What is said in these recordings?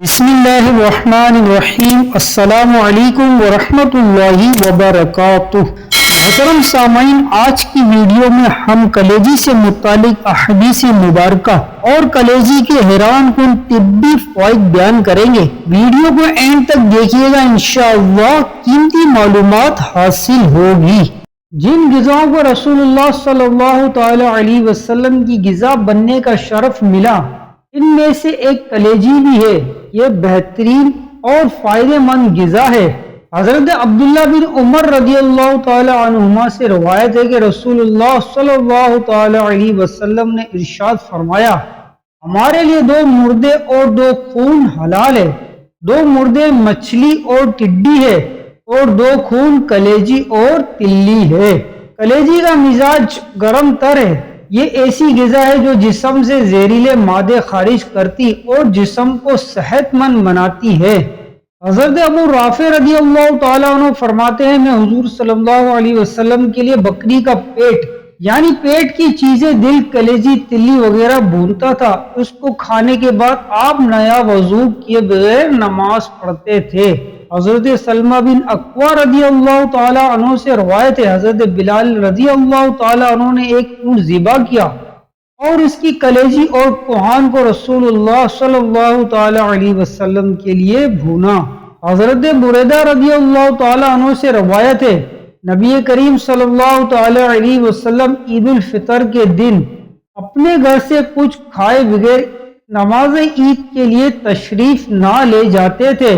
بسم اللہ الرحمن الرحیم۔ السلام علیکم ورحمۃ اللہ وبرکاتہ۔ محترم سامعین، آج کی ویڈیو میں ہم کلیجی سے متعلق احادیث مبارکہ اور کلیجی کے حیران کن طبی فوائد بیان کریں گے۔ ویڈیو کو اینڈ تک دیکھیے گا، انشاءاللہ قیمتی معلومات حاصل ہوگی۔ جن غذاؤں کو رسول اللہ صلی اللہ تعالی علیہ وسلم کی غذا بننے کا شرف ملا، ان میں سے ایک کلیجی بھی ہے۔ یہ بہترین اور فائدہ مند غذا ہے۔ حضرت عبداللہ بن عمر رضی اللہ تعالی عنہما سے روایت ہے کہ رسول اللہ صلی اللہ تعالی علیہ وسلم نے ارشاد فرمایا، ہمارے لیے 2 مردے اور 2 خون حلال ہے۔ 2 مردے مچھلی اور ٹڈی ہے اور 2 خون کلیجی اور تلی ہے۔ کلیجی کا مزاج گرم تر ہے۔ یہ ایسی غذا ہے جو جسم سے زہریلے مادے خارج کرتی اور جسم کو صحت مند بناتی ہے۔ حضرت ابو رافع رضی اللہ تعالیٰ عنہ فرماتے ہیں، میں حضور صلی اللہ علیہ وسلم کے لیے بکری کا پیٹ یعنی پیٹ کی چیزیں، دل، کلیجی، تلی وغیرہ بھونتا تھا۔ اس کو کھانے کے بعد آپ نیا وضو کیے بغیر نماز پڑھتے تھے۔ حضرت سلمہ بن اکوع رضی اللہ تعالیٰ عنہ سے روایت ہے، حضرت بلال رضی اللہ تعالیٰ عنہ نے ایک اونٹ ذبح کیا اور اس کی کلیجی اور کوہان کو رسول اللہ صلی اللہ تعالیٰ علیہ وسلم کے لیے بھونا۔ حضرت بریدہ رضی اللہ تعالیٰ عنہ سے روایت ہے، نبی کریم صلی اللہ تعالیٰ علیہ وسلم عید الفطر کے دن اپنے گھر سے کچھ کھائے بغیر نماز عید کے لیے تشریف نہ لے جاتے تھے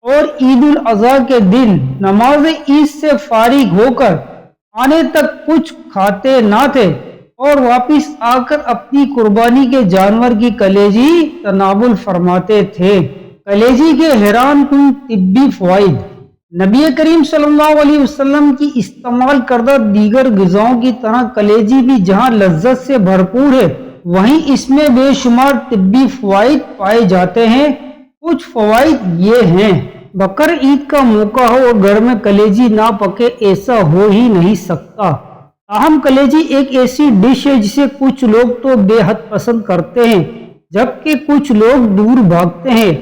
اور عید الاضحیٰ کے دن نماز عید سے فارغ ہو کر آنے تک کچھ کھاتے نہ تھے اور واپس آ کر اپنی قربانی کے جانور کی کلیجی تناول فرماتے تھے۔ کلیجی کے حیران کن طبی فوائد۔ نبی کریم صلی اللہ علیہ وسلم کی استعمال کردہ دیگر غذاؤں کی طرح کلیجی بھی جہاں لذت سے بھرپور ہے، وہیں اس میں بے شمار طبی فوائد پائے جاتے ہیں۔ کچھ فوائد یہ ہیں، بقر عید کا موقع ہو اور گھر میں کلیجی نہ پکے، ایسا ہو ہی نہیں سکتا۔ تاہم کلیجی ایک ایسی ڈش ہے جسے کچھ لوگ تو بے حد پسند کرتے ہیں جبکہ کچھ لوگ دور بھاگتے ہیں۔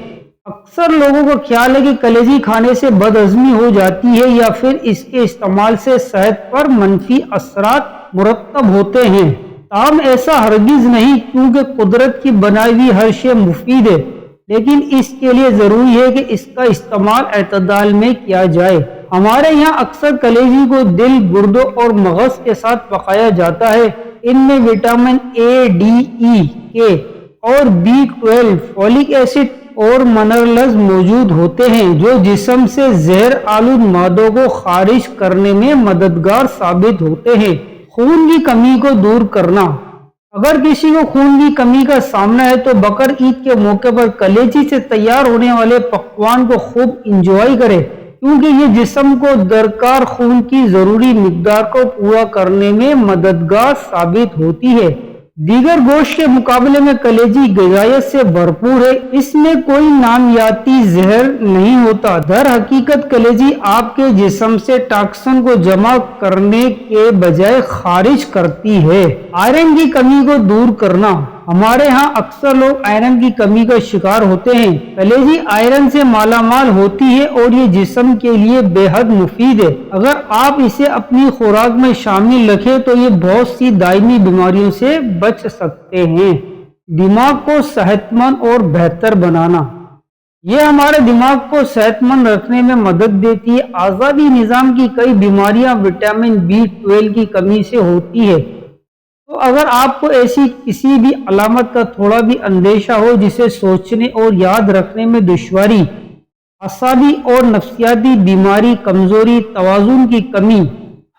اکثر لوگوں کا خیال ہے کہ کلیجی کھانے سے بد ہضمی ہو جاتی ہے یا پھر اس کے استعمال سے صحت پر منفی اثرات مرتب ہوتے ہیں۔ تاہم ایسا ہرگز نہیں، کیونکہ قدرت کی بنائی ہوئی ہر شے مفید ہے، لیکن اس کے لیے ضروری ہے کہ اس کا استعمال اعتدال میں کیا جائے۔ ہمارے یہاں اکثر کلیجی کو دل، گردوں اور مغز کے ساتھ پکایا جاتا ہے۔ ان میں وٹامن اے، ڈی، ای، کے اور B12، فولک ایسڈ اور منرلز موجود ہوتے ہیں جو جسم سے زہر آلود مادوں کو خارج کرنے میں مددگار ثابت ہوتے ہیں۔ خون کی کمی کو دور کرنا۔ اگر کسی کو خون کی کمی کا سامنا ہے تو بقر عید کے موقع پر کلیجی سے تیار ہونے والے پکوان کو خوب انجوائے کرے، کیونکہ یہ جسم کو درکار خون کی ضروری مقدار کو پورا کرنے میں مددگار ثابت ہوتی ہے۔ دیگر گوشت کے مقابلے میں کلیجی غذائیت سے بھرپور ہے۔ اس میں کوئی نامیاتی زہر نہیں ہوتا۔ در حقیقت کلیجی آپ کے جسم سے ٹاکسن کو جمع کرنے کے بجائے خارج کرتی ہے۔ آئرن کی کمی کو دور کرنا۔ ہمارے ہاں اکثر لوگ آئرن کی کمی کا شکار ہوتے ہیں۔ کلیجی آئرن سے مالا مال ہوتی ہے اور یہ جسم کے لیے بے حد مفید ہے۔ اگر آپ اسے اپنی خوراک میں شامل رکھیں تو یہ بہت سی دائمی بیماریوں سے بچ سکتے ہیں۔ دماغ کو صحت مند اور بہتر بنانا۔ یہ ہمارے دماغ کو صحت مند رکھنے میں مدد دیتی ہے۔ اعصابی نظام کی کئی بیماریاں وٹامن B12 کی کمی سے ہوتی ہے۔ تو اگر آپ کو ایسی کسی بھی علامت کا تھوڑا بھی اندیشہ ہو جسے سوچنے اور یاد رکھنے میں دشواری، اعصابی اور نفسیاتی بیماری، کمزوری، توازن کی کمی،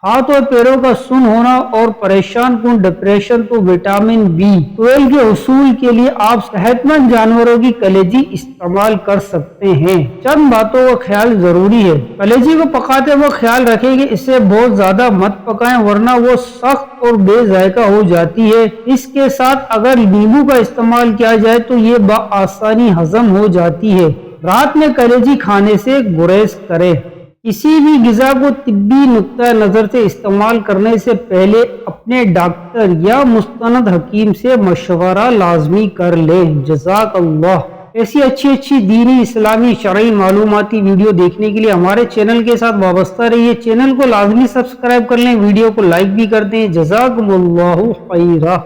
ہاتھ اور پیروں کا سن ہونا اور پریشان کن ڈپریشن، تو وٹامن B12 کے حصول کے لیے آپ صحت مند جانوروں کی کلیجی استعمال کر سکتے ہیں۔ چند باتوں کا خیال ضروری ہے۔ کلیجی کو پکاتے وقت خیال رکھیں کہ اسے بہت زیادہ مت پکائیں ورنہ وہ سخت اور بے ذائقہ ہو جاتی ہے۔ اس کے ساتھ اگر نیمبو کا استعمال کیا جائے تو یہ بآسانی ہضم ہو جاتی ہے۔ رات میں کلیجی کھانے سے گریز کریں۔ کسی بھی غذا کو طبی نقطہ نظر سے استعمال کرنے سے پہلے اپنے ڈاکٹر یا مستند حکیم سے مشورہ لازمی کر لیں۔ جزاک اللہ۔ ایسی اچھی اچھی دینی اسلامی شرعی معلوماتی ویڈیو دیکھنے کے لیے ہمارے چینل کے ساتھ وابستہ رہیے. چینل کو لازمی سبسکرائب کر لیں, ویڈیو کو لائک بھی کر دیں. جزاکم اللہ خیرہ.